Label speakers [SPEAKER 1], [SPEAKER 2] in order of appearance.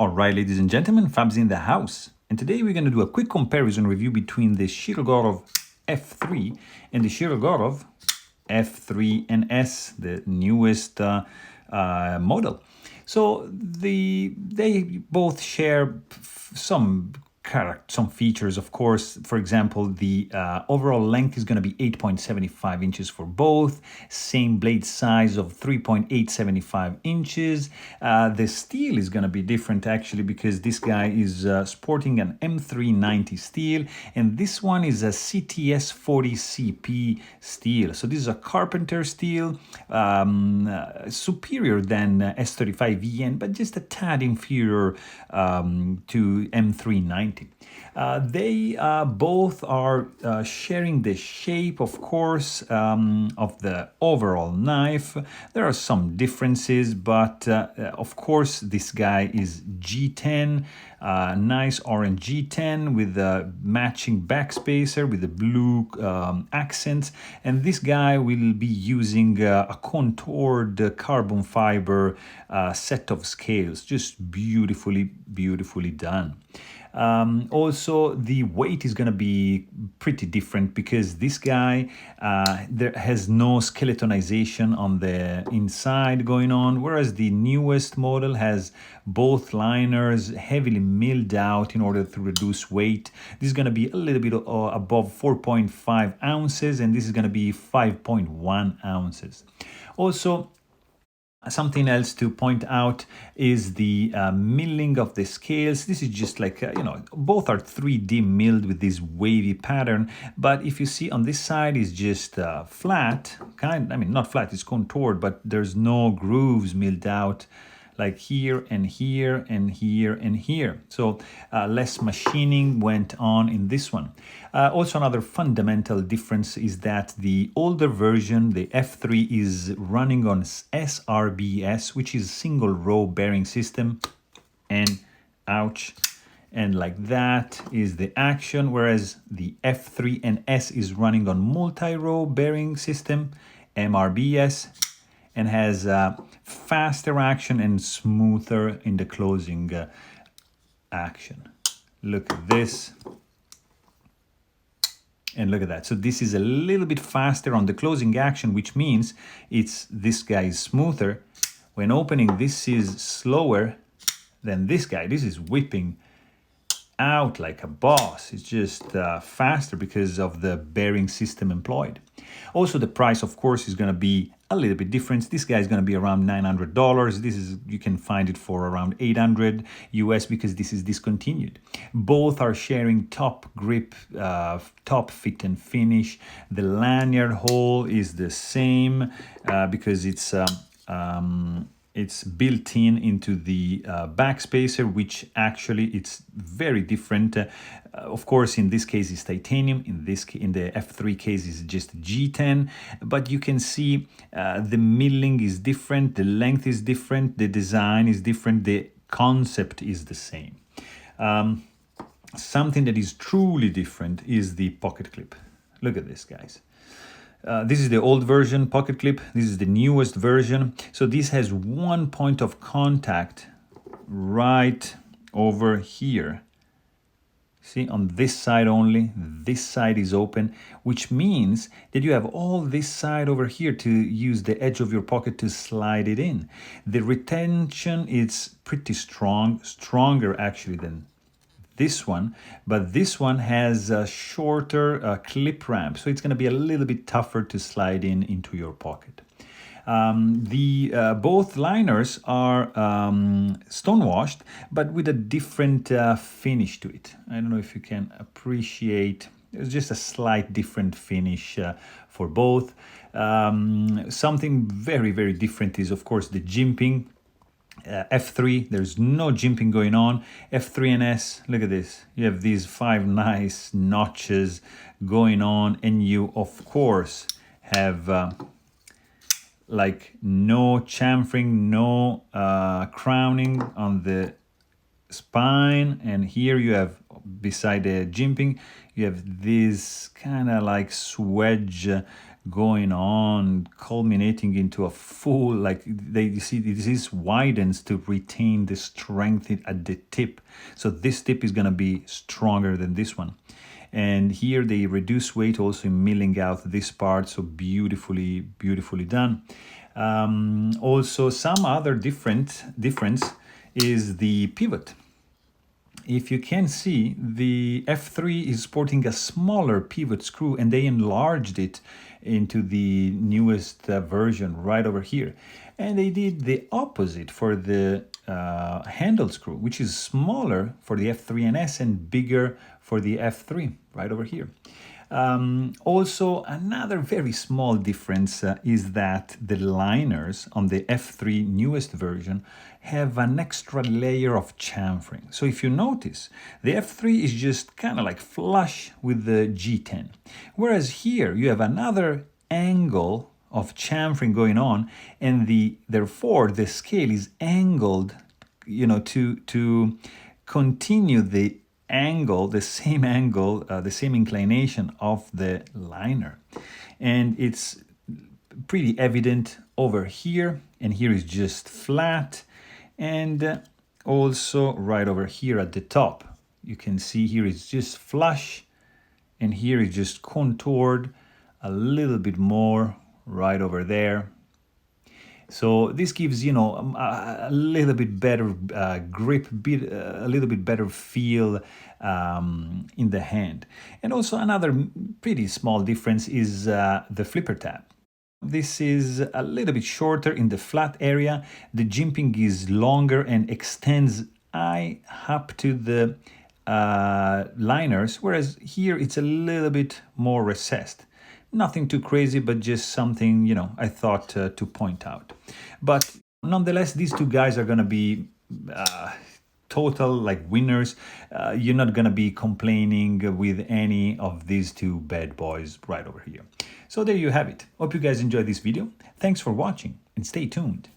[SPEAKER 1] All right, ladies and gentlemen, Fab's in the house. And today we're going to do a quick comparison review between the Shirogorov F3 and the Shirogorov F3 and S, the newest model. So they both share some features, of course. For example, the overall length is going to be 8.75 inches for both, same blade size of 3.875 inches. The steel is going to be different actually, because this guy is sporting an M390 steel, and this one is a CTS 40 CP steel. So this is a carpenter steel, superior than S35 VN, but just a tad inferior to M390. They both are sharing the shape, of course, of the overall knife. There are some differences, but of course this guy is G10, nice orange G10 with a matching backspacer with the blue accents, and this guy will be using a contoured carbon fiber set of scales, just beautifully done. Also, the weight is going to be pretty different because this guy there has no skeletonization on the inside going on, whereas the newest model has both liners heavily milled out in order to reduce weight. This is going to be a little bit above 4.5 ounces, and this is going to be 5.1 ounces. Also, something else to point out is the milling of the scales. This is just like, both are 3D milled with this wavy pattern, but if you see on this side is just flat, not flat, it's contoured, but there's no grooves milled out like here and here and here and here. So less machining went on in this one. Also, another fundamental difference is that the older version, the F3, is running on SRBS, which is single row bearing system, and ouch, and like that is the action, whereas the F3 and S is running on multi-row bearing system, MRBS, and has faster action and smoother in the closing action. Look at this. And look at that. So this is a little bit faster on the closing action, which means this guy is smoother. When opening, this is slower than this guy. This is whipping out like a boss. It's just faster because of the bearing system employed. Also, the price, of course, is going to be a little bit different. This guy is going to be around $900. You can find it for around $800 US because this is discontinued. Both are sharing top grip, top fit and finish. The lanyard hole is the same because it's built into the backspacer, which actually it's very different. Of course, in this case is titanium. In the F3 case is just G10. But you can see the milling is different, the length is different, the design is different, the concept is the same. Something that is truly different is the pocket clip. Look at this, guys. This is the old version pocket clip. This is the newest version. So this has one point of contact right over here. See, on this side only, this side is open, which means that you have all this side over here to use the edge of your pocket to slide it in. The retention is pretty strong, stronger actually than this one, but this one has a shorter clip ramp, so it's going to be a little bit tougher to slide into your pocket. Both liners are stonewashed, but with a different finish to it. I don't know if you can appreciate. There's just a slight different finish for both. Something very different is, of course, the jimping. F3, there's no jimping going on. F3 and S, look at this. You have these 5 nice notches going on, and you, of course, have like no chamfering, no crowning on the spine. And here you have, beside the jimping, you have this kind of like swedge going on, culminating into a full, like you see this widens to retain the strength at the tip. So this tip is going to be stronger than this one. And here they reduce weight also in milling out this part, so beautifully done. Also, some other difference is the pivot. If you can see, the F3 is sporting a smaller pivot screw, and they enlarged it into the newest version right over here. And they did the opposite for the handle screw, which is smaller for the F3NS and bigger for the F3 right over here. Also, another very small difference is that the liners on the F3 newest version have an extra layer of chamfering. So if you notice, the F3 is just kind of like flush with the G10. Whereas here you have another angle of chamfering going on, and therefore the scale is angled, to continue the angle, the same angle, the same inclination of the liner. And it's pretty evident over here, and here is just flat, and also right over here at the top. You can see here it's just flush, and here is just contoured a little bit more right over there. So this gives, a little bit better grip, a little bit better feel in the hand. And also another pretty small difference is the flipper tab. This is a little bit shorter in the flat area. The jimping is longer and extends up to the liners, whereas here it's a little bit more recessed. Nothing too crazy, but just something, I thought to point out. But nonetheless, these two guys are going to be total like winners. You're not going to be complaining with any of these two bad boys right over here. So there you have it. Hope you guys enjoyed this video. Thanks for watching and stay tuned.